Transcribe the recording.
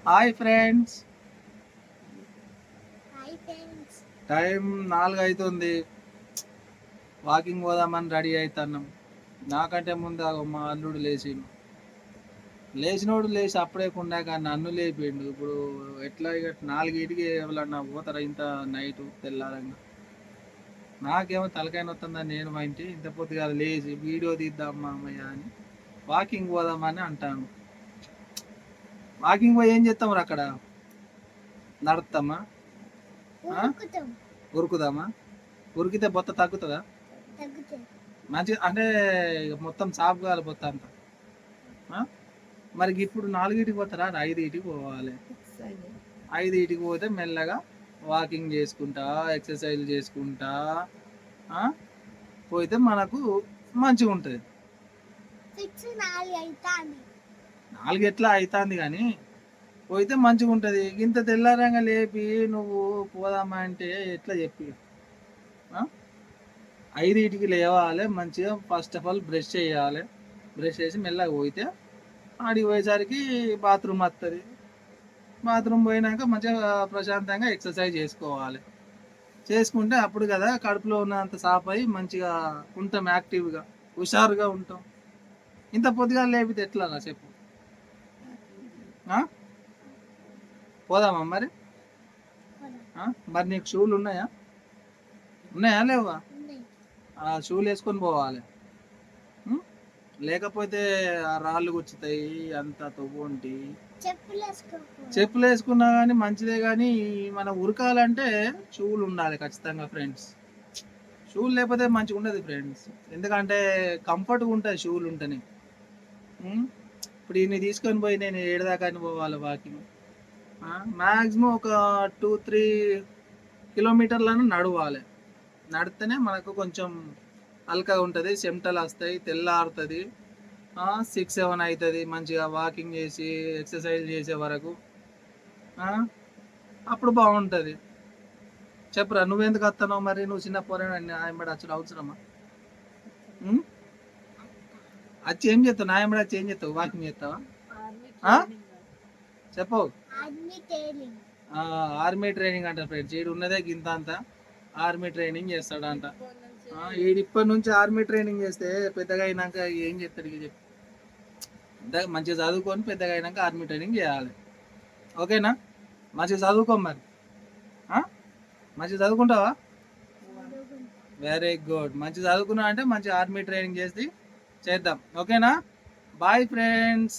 Hi friends, time 4 అవుతుంది. Walking పోదామని ready అవుతున్నాం. నాకంటే ముందు మా అల్లుడు లేచినోడు లేచి అప్పుడే కుండా నన్ను లేపిండు. ఇప్పుడు ఎట్లా ఇక 4కి ఎవరన్నా పోతారా ఇంత నైట్ తెల్లారంగా? నాకేమో తలకాయ నొత్తుందని నేను మా ఇంటి ఇంత పొద్దుగా లేచి వీడియో తీద్దాం మామయ్య అని వాకింగ్ పోదామని అంటాను. వాకింగ్ పోయి ఏం చేస్తాం అక్కడ? నడుస్తామా? ఉరుకుదామా? ఉరికితే బొత్త తగ్గుతుందా? మంచిగా అంటే మొత్తం సాఫ్ కావాలి బొత్త అంతా. మరి ఇప్పుడు 4కి పోతారా? 5కి పోవాలి. 5కి పోతే మెల్లగా వాకింగ్ చేసుకుంటా ఎక్సర్సైజ్ చేసుకుంటా పోతే మనకు మంచిగా ఉంటుంది. 4 ఎట్లా అవుతుంది కానీ పోయితే మంచిగా ఉంటుంది. ఇంత తెల్లారంగా లేపి నువ్వు పోదామా అంటే ఎట్లా చెప్పి? 5కి లేవాలి, మంచిగా ఫస్ట్ ఆఫ్ ఆల్ బ్రష్ చేయాలి. బ్రష్ చేసి మెల్లగా పోయితే ఆడికి పోయేసరికి బాత్రూమ్ వస్తుంది. బాత్రూమ్ పోయినాక మంచిగా ప్రశాంతంగా ఎక్సర్సైజ్ చేసుకోవాలి. చేసుకుంటే అప్పుడు కదా కడుపులో ఉన్నంత సాఫ్ అయ్యి మంచిగా ఉంటాం, యాక్టివ్గా హుషారుగా ఉంటాం. ఇంత పొద్దుగా లేపితే ఎట్లా చెప్పు? పోదామా మరి? మరి నీకు షూలు ఉన్నాయా లేవా? షూలు వేసుకొని పోవాలి. లేకపోతే ఆ రాళ్ళు గుచ్చుతాయి, అంత తొవ్వుంటి. చెప్పులు వేసుకున్నా కానీ మంచిదే, కానీ మనం ఉరకాలంటే షూలు ఉండాలి ఖచ్చితంగా ఫ్రెండ్స్. షూలు లేకపోతే మంచిగా ఉండదు ఫ్రెండ్స్. ఎందుకంటే కంఫర్ట్గా ఉంటుంది షూలు ఉంటేనే. ఇప్పుడు ఇన్ని తీసుకొని పోయి నేను ఏడదాకా పోవాలి వాకింగ్. మ్యాక్సిమం ఒక 2-3 కిలోమీటర్లను నడవాలి. నడితేనే మనకు కొంచెం హల్కగా ఉంటుంది, చెమటలు వస్తాయి, తెల్లారుతుంది, 6-7 అవుతుంది. మంచిగా వాకింగ్ చేసి ఎక్సర్సైజ్ చేసే వరకు అప్పుడు బాగుంటుంది. చెప్పురా, నువ్వెందుకు వస్తున్నావు మరి? నువ్వు చిన్న పోరాడు ఆయనబడి వచ్చి అవసరమా? వచ్చి ఏం చేస్తావు? నాయనబడి వచ్చి ఏం చేస్తావు? వాకింగ్ చేస్తావా? చెప్పు. ఆర్మీ ట్రైనింగ్ అంట ఫ్రెండ్స్. ఈడు ఉన్నదే గింత అంతా ఆర్మీ ట్రైనింగ్ చేస్తాడంట. ఈడు ఇప్పటి నుంచి ఆర్మీ ట్రైనింగ్ చేస్తే పెద్దగా అయినాక ఏం చేస్తాడు? ఇక చెప్పు. మంచిగా చదువుకొని పెద్దగా అయినాక ఆర్మీ ట్రైనింగ్ చేయాలి. ఓకేనా? మంచిగా చదువుకో మరి. మంచిగా చదువుకుంటావా? Very good. మంచిగా చదువుకున్నా అంటే మంచి ఆర్మీ ట్రైనింగ్ చేద్దాం. ఓకేనా? Bye friends.